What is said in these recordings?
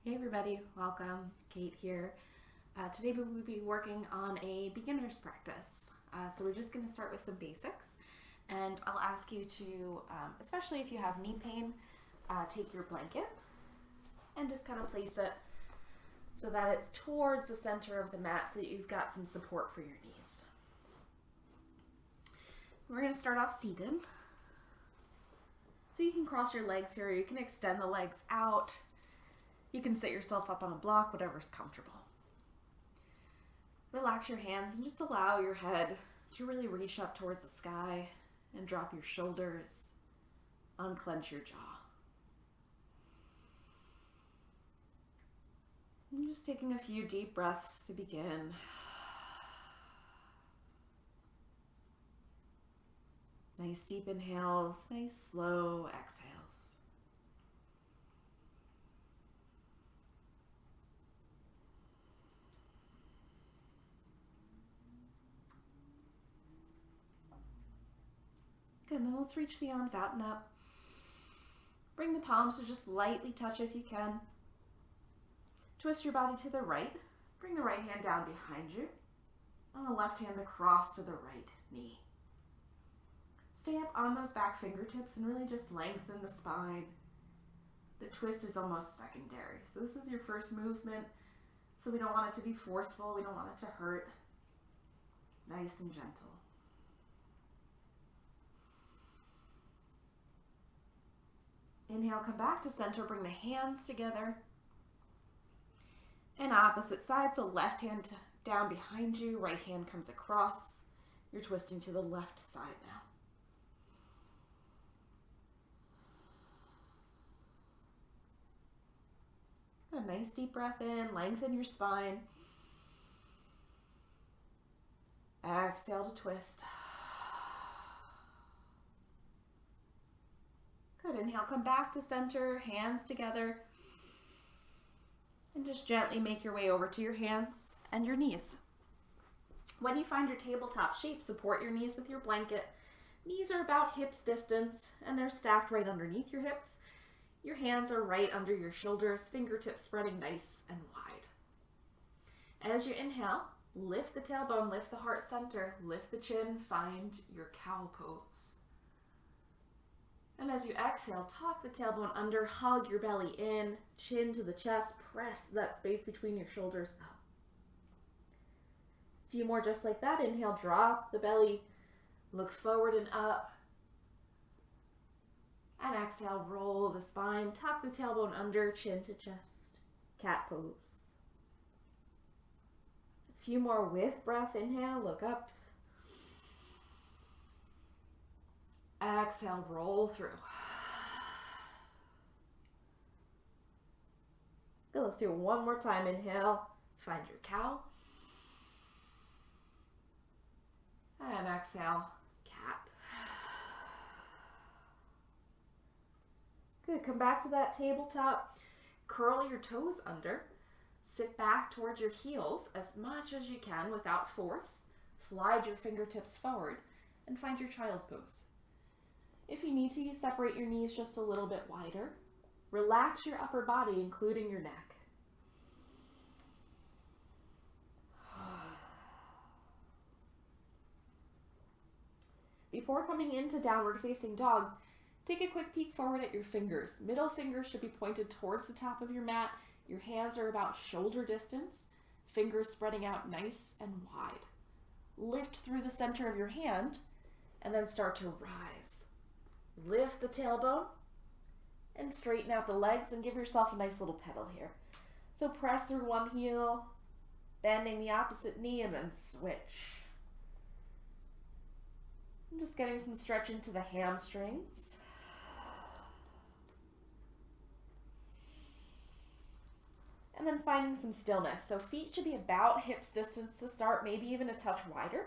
Hey everybody, welcome. Kate here. Today we will be working on a beginner's practice. So we're just going to start with some basics, and I'll ask you to, especially if you have knee pain, take your blanket and just kind of place it so that it's towards the center of the mat so that you've got some support for your knees. We're going to start off seated. So you can cross your legs here, or you can extend the legs out. You can sit yourself up on a block, whatever's comfortable. Relax your hands and just allow your head to really reach up towards the sky and drop your shoulders, unclench your jaw. And just taking a few deep breaths to begin. Nice deep inhales, nice slow exhales. Good, and then let's reach the arms out and up. Bring the palms to just lightly touch if you can. Twist your body to the right. Bring the right hand down behind you, and the left hand across to the right knee. Stay up on those back fingertips and really just lengthen the spine. The twist is almost secondary. So this is your first movement, so we don't want it to be forceful. We don't want it to hurt. Nice and gentle. Inhale, come back to center, bring the hands together. And opposite side, so left hand down behind you, right hand comes across. You're twisting to the left side now. Good, nice deep breath in, lengthen your spine. Exhale to twist. Good, inhale, come back to center, hands together. And just gently make your way over to your hands and your knees. When you find your tabletop shape, support your knees with your blanket. Knees are about hips distance, and they're stacked right underneath your hips. Your hands are right under your shoulders, fingertips spreading nice and wide. As you inhale, lift the tailbone, lift the heart center, lift the chin, find your cow pose. And as you exhale, tuck the tailbone under, hug your belly in, chin to the chest, press that space between your shoulders up. A few more just like that. Inhale, drop the belly, look forward and up. And exhale, roll the spine, tuck the tailbone under, chin to chest, cat pose. A few more with breath. Inhale, look up. Exhale, roll through. Good, let's do it one more time. Inhale, find your cow. And exhale, cat. Good, come back to that tabletop. Curl your toes under. Sit back towards your heels as much as you can without force. Slide your fingertips forward and find your child's pose. If you need to, you separate your knees just a little bit wider. Relax your upper body, including your neck. Before coming into downward facing dog, take a quick peek forward at your fingers. Middle fingers should be pointed towards the top of your mat. Your hands are about shoulder distance, fingers spreading out nice and wide. Lift through the center of your hand and then start to rise. Lift the tailbone and straighten out the legs and give yourself a nice little pedal here. So press through one heel, bending the opposite knee, and then switch. I'm just getting some stretch into the hamstrings. And then finding some stillness. So feet should be about hips distance to start, maybe even a touch wider.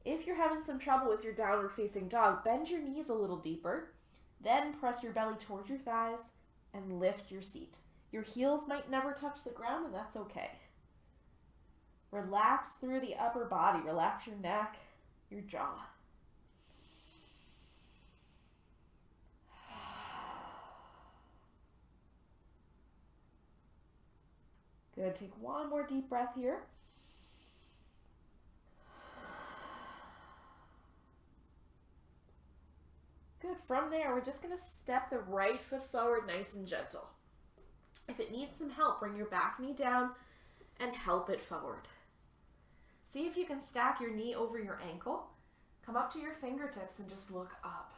If you're having some trouble with your downward facing dog, bend your knees a little deeper, then press your belly towards your thighs and lift your seat. Your heels might never touch the ground, and that's okay. Relax through the upper body. Relax your neck, your jaw. Good, take one more deep breath here. Good, from there, we're just gonna step the right foot forward nice and gentle. If it needs some help, bring your back knee down and help it forward. See if you can stack your knee over your ankle. Come up to your fingertips and just look up.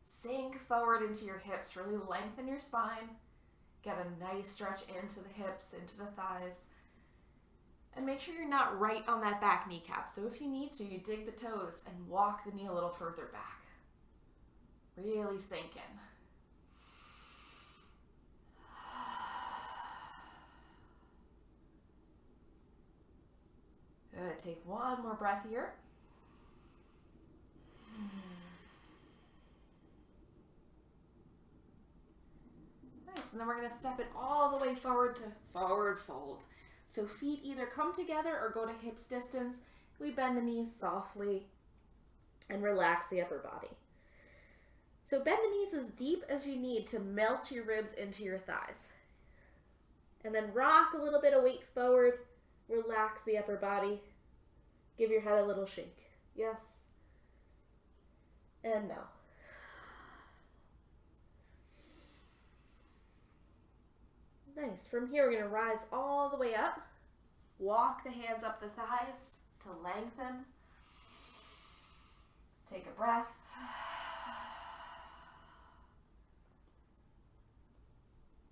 Sink forward into your hips, really lengthen your spine. Get a nice stretch into the hips, into the thighs. And make sure you're not right on that back kneecap. So if you need to, you dig the toes and walk the knee a little further back. Really sink in. Good, take one more breath here. Nice, and then we're gonna step it all the way forward to forward fold. So feet either come together or go to hips distance. We bend the knees softly and relax the upper body. So bend the knees as deep as you need to melt your ribs into your thighs. And then rock a little bit of weight forward. Relax the upper body. Give your head a little shake. Yes. And no. Nice. From here, we're going to rise all the way up. Walk the hands up the thighs to lengthen. Take a breath.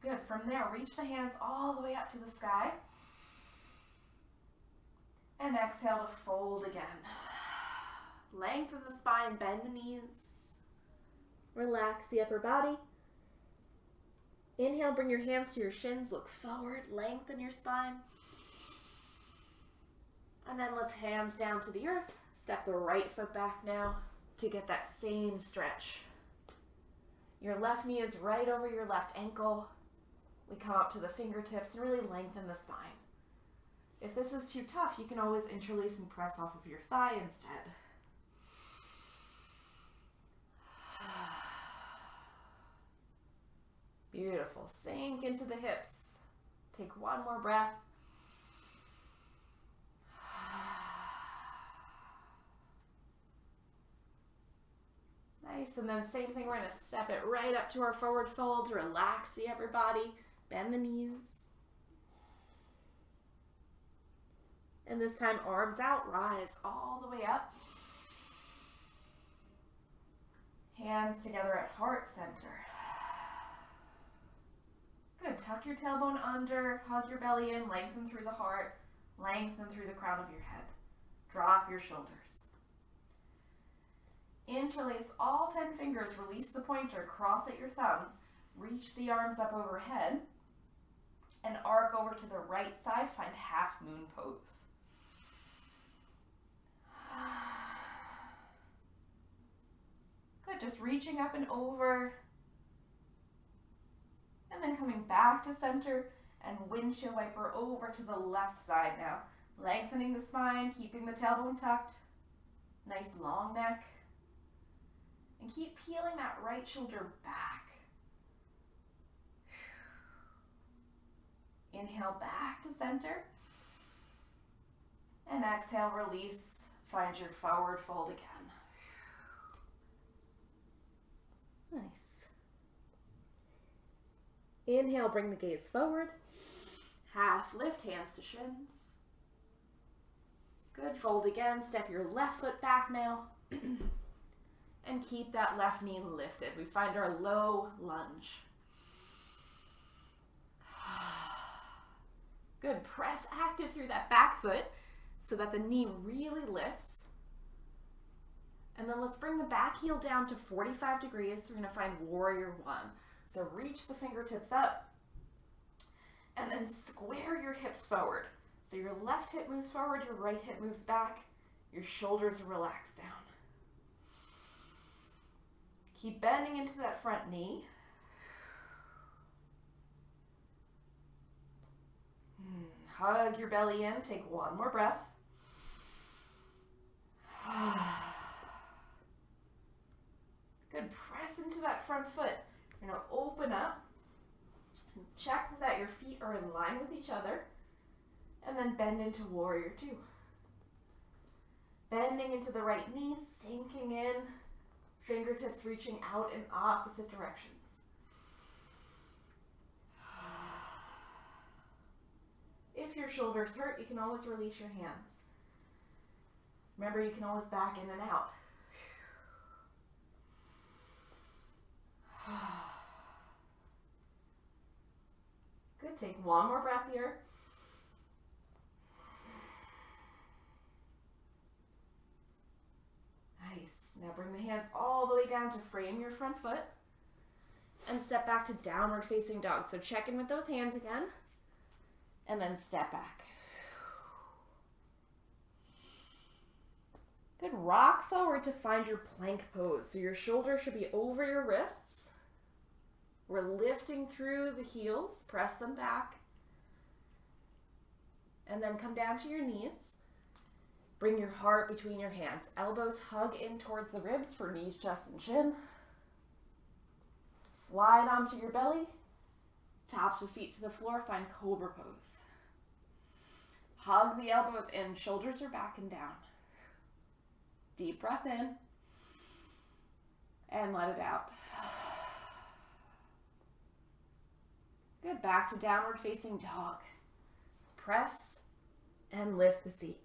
Good. From there, reach the hands all the way up to the sky. And exhale to fold again. Lengthen the spine, bend the knees. Relax the upper body. Inhale, bring your hands to your shins, look forward, lengthen your spine. And then let's hands down to the earth. Step the right foot back now to get that same stretch. Your left knee is right over your left ankle. We come up to the fingertips and really lengthen the spine. If this is too tough, you can always interlace and press off of your thigh instead. Beautiful. Sink into the hips. Take one more breath. Nice, and then same thing, we're going to step it right up to our forward fold, relax the upper body, bend the knees. And this time, arms out, rise all the way up. Hands together at heart center. Good, tuck your tailbone under, hug your belly in, lengthen through the heart, lengthen through the crown of your head. Drop your shoulders. Interlace all 10 fingers, release the pointer, cross at your thumbs, reach the arms up overhead, and arc over to the right side, find half moon pose. Good, just reaching up and over, and then coming back to center and windshield wiper over to the left side now. Lengthening the spine, keeping the tailbone tucked, nice long neck. And keep peeling that right shoulder back. Inhale back to center. And exhale, release. Find your forward fold again. Nice. Inhale, bring the gaze forward. Half lift, hands to shins. Good, fold again. Step your left foot back now. And keep that left knee lifted. We find our low lunge. Good, press active through that back foot so that the knee really lifts. And then let's bring the back heel down to 45 degrees. We're gonna find warrior one. So reach the fingertips up and then square your hips forward. So your left hip moves forward, your right hip moves back, your shoulders are relaxed down. Keep bending into that front knee. Hug your belly in. Take one more breath. Good. Press into that front foot. You're going to open up and check that that your feet are in line with each other, and then bend into warrior two. Bending into the right knee, sinking in, fingertips reaching out in opposite directions. If your shoulders hurt, you can always release your hands. Remember, you can always back in and out. Good, take one more breath here. Nice. Now bring the hands all the way down to frame your front foot and step back to downward facing dog. So check in with those hands again and then step back. Good, rock forward to find your plank pose. So your shoulders should be over your wrists. We're lifting through the heels, press them back. And then come down to your knees. Bring your heart between your hands. Elbows hug in towards the ribs for knees, chest, and chin. Slide onto your belly. Tops of feet to the floor, find cobra pose. Hug the elbows in, shoulders are back and down. Deep breath in. And let it out. Good, back to downward facing dog. Press and lift the seat.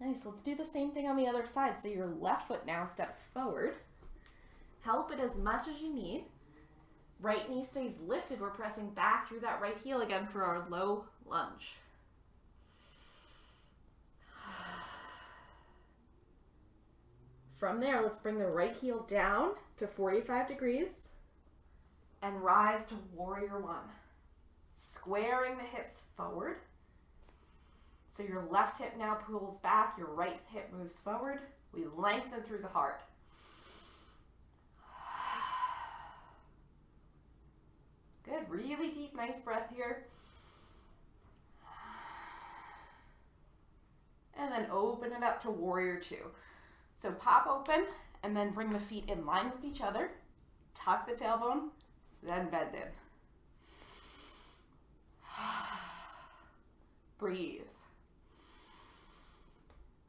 Nice, let's do the same thing on the other side. So your left foot now steps forward. Help it as much as you need. Right knee stays lifted. We're pressing back through that right heel again for our low lunge. From there, let's bring the right heel down to 45 degrees and rise to warrior one. Squaring the hips forward. So your left hip now pulls back, your right hip moves forward. We lengthen through the heart. Good, really deep, nice breath here. And then open it up to warrior two. So pop open and then bring the feet in line with each other. Tuck the tailbone, then bend in. Breathe.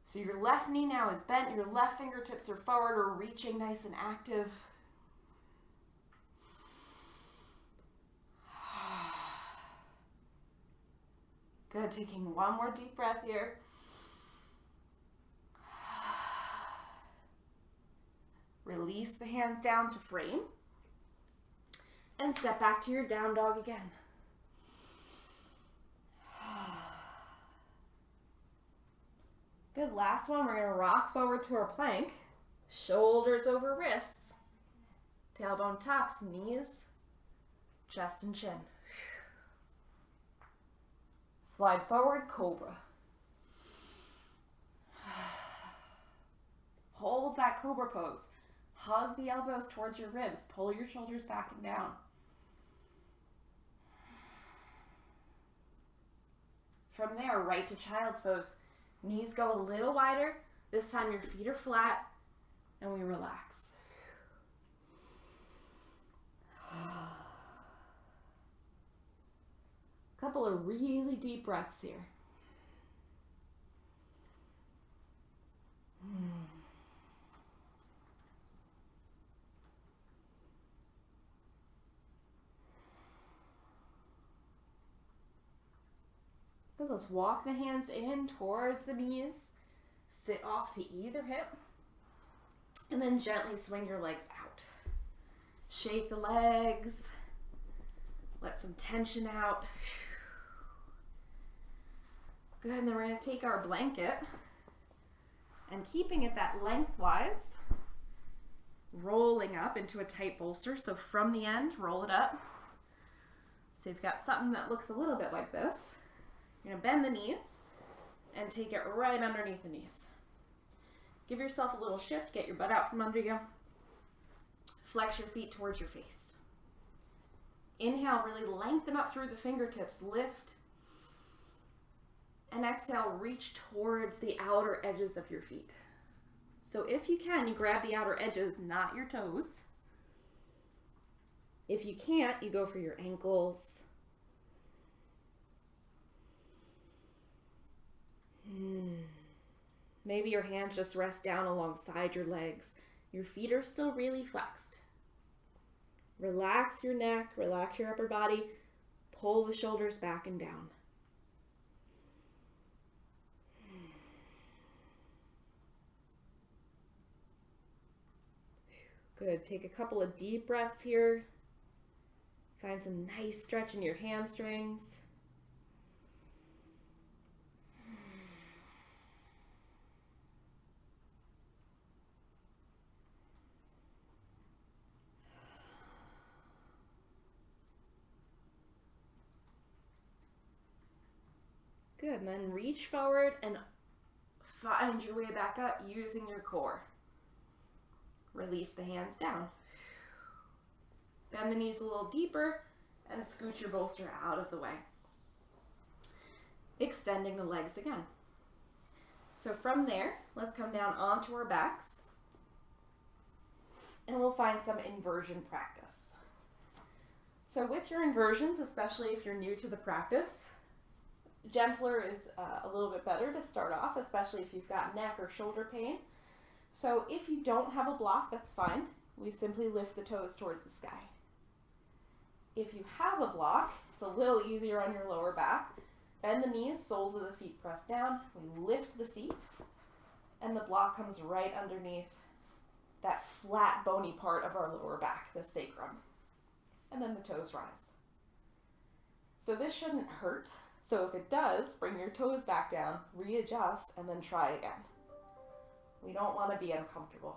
So your left knee now is bent, your left fingertips are forward or reaching nice and active. Good, taking one more deep breath here. Release the hands down to frame and step back to your down dog again. Good, last one, we're gonna rock forward to our plank. Shoulders over wrists. Tailbone tucks, knees, chest and chin. Slide forward, cobra. Hold that cobra pose. Hug the elbows towards your ribs. Pull your shoulders back and down. From there, right to child's pose. Knees go a little wider. This time your feet are flat and we relax. Couple of really deep breaths here. Good, let's walk the hands in towards the knees. Sit off to either hip. And then gently swing your legs out. Shake the legs. Let some tension out. Good, and then we're going to take our blanket and keeping it that lengthwise, rolling up into a tight bolster. So from the end, roll it up. So you've got something that looks a little bit like this. You're going to bend the knees and take it right underneath the knees. Give yourself a little shift, get your butt out from under you. Flex your feet towards your face. Inhale, really lengthen up through the fingertips, lift. And exhale, reach towards the outer edges of your feet. So if you can, you grab the outer edges, not your toes. If you can't, you go for your ankles. Maybe your hands just rest down alongside your legs. Your feet are still really flexed. Relax your neck, relax your upper body. Pull the shoulders back and down. Good. Take a couple of deep breaths here. Find some nice stretch in your hamstrings. Good, and then reach forward and find your way back up using your core. Release the hands down. Bend the knees a little deeper and scoot your bolster out of the way. Extending the legs again. So from there, let's come down onto our backs and we'll find some inversion practice. So with your inversions, especially if you're new to the practice, gentler is a little bit better to start off, especially if you've got neck or shoulder pain. So if you don't have a block, that's fine. We simply lift the toes towards the sky. If you have a block, it's a little easier on your lower back. Bend the knees, soles of the feet press down. We lift the seat, and the block comes right underneath that flat, bony part of our lower back, the sacrum. And then the toes rise. So this shouldn't hurt. So if it does, bring your toes back down, readjust, and then try again. We don't want to be uncomfortable.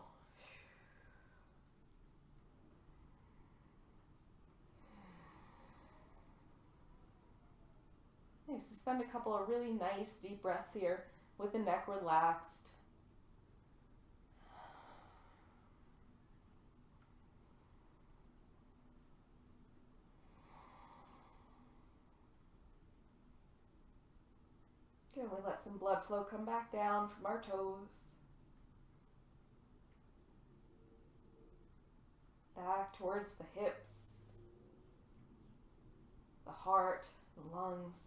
Okay, so spend a couple of really nice deep breaths here with the neck relaxed. Good, we let some blood flow come back down from our toes. Back towards the hips, the heart, the lungs.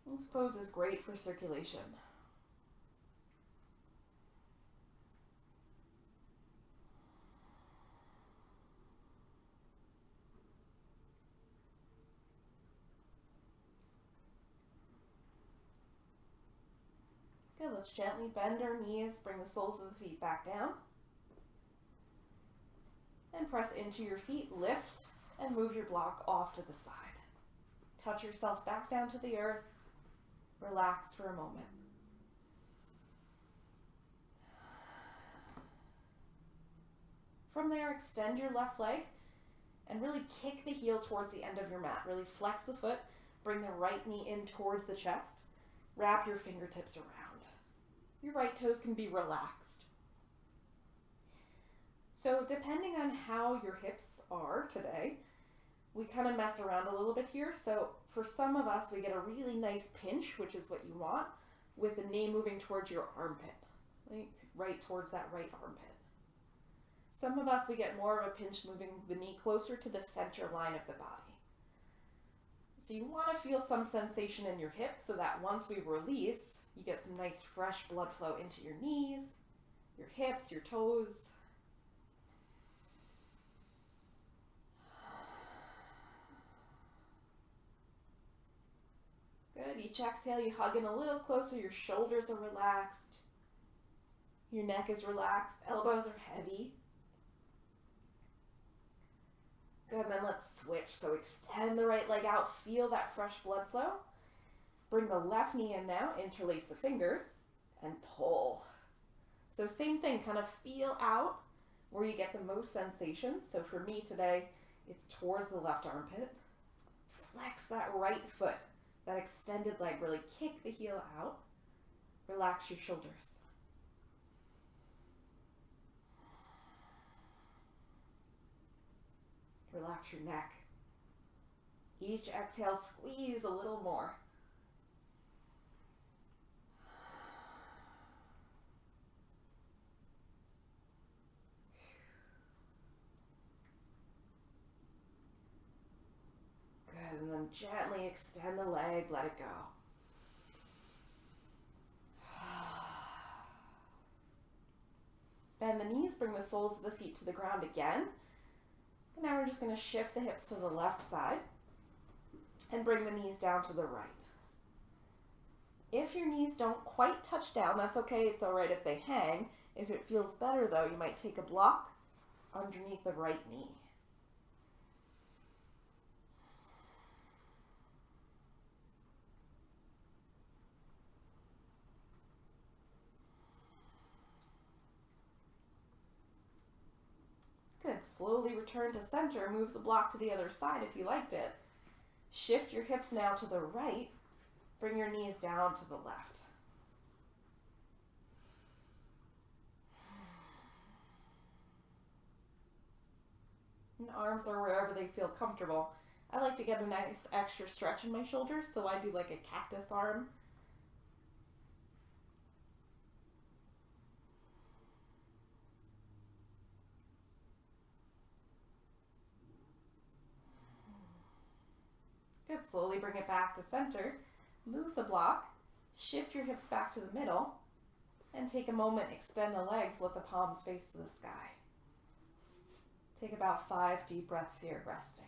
This pose is great for circulation. Good, let's gently bend our knees, bring the soles of the feet back down. And press into your feet, lift, and move your block off to the side. Touch yourself back down to the earth. Relax for a moment. From there, extend your left leg and really kick the heel towards the end of your mat. Really flex the foot, bring the right knee in towards the chest. Wrap your fingertips around. Your right toes can be relaxed. So depending on how your hips are today, we kind of mess around a little bit here. So for some of us, we get a really nice pinch, which is what you want, with the knee moving towards your armpit, right towards that right armpit. Some of us, we get more of a pinch moving the knee closer to the center line of the body. So you want to feel some sensation in your hip so that once we release, you get some nice fresh blood flow into your knees, your hips, your toes. Good. Each exhale, you hug in a little closer. Your shoulders are relaxed. Your neck is relaxed. Elbows are heavy. Good. Then let's switch. So extend the right leg out. Feel that fresh blood flow. Bring the left knee in now. Interlace the fingers and pull. So same thing. Kind of feel out where you get the most sensation. So for me today, it's towards the left armpit. Flex that right foot. That extended leg, really kick the heel out. Relax your shoulders. Relax your neck. Each exhale, squeeze a little more. then gently extend the leg, let it go. Bend the knees, bring the soles of the feet to the ground again. And now we're just going to shift the hips to the left side and bring the knees down to the right. If your knees don't quite touch down, that's okay. It's all right if they hang. If it feels better, though, you might take a block underneath the right knee. Good. Slowly return to center. Move the block to the other side if you liked it. Shift your hips now to the right. Bring your knees down to the left. And arms are wherever they feel comfortable. I like to get a nice extra stretch in my shoulders, so I do like a cactus arm. Good. Slowly bring it back to center. Move the block. Shift your hips back to the middle. And take a moment, extend the legs, let the palms face to the sky. Take about 5 deep breaths here, resting.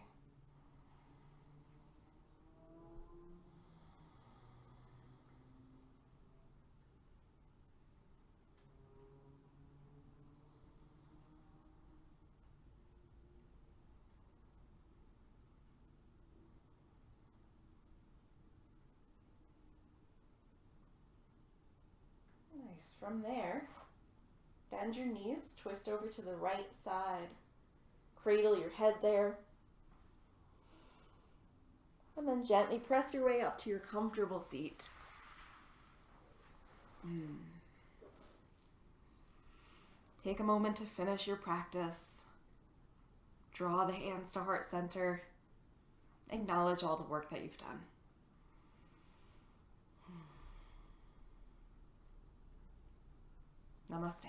Nice. From there, bend your knees, twist over to the right side. Cradle your head there. And then gently press your way up to your comfortable seat. Take a moment to finish your practice. Draw the hands to heart center. Acknowledge all the work that you've done. Namaste.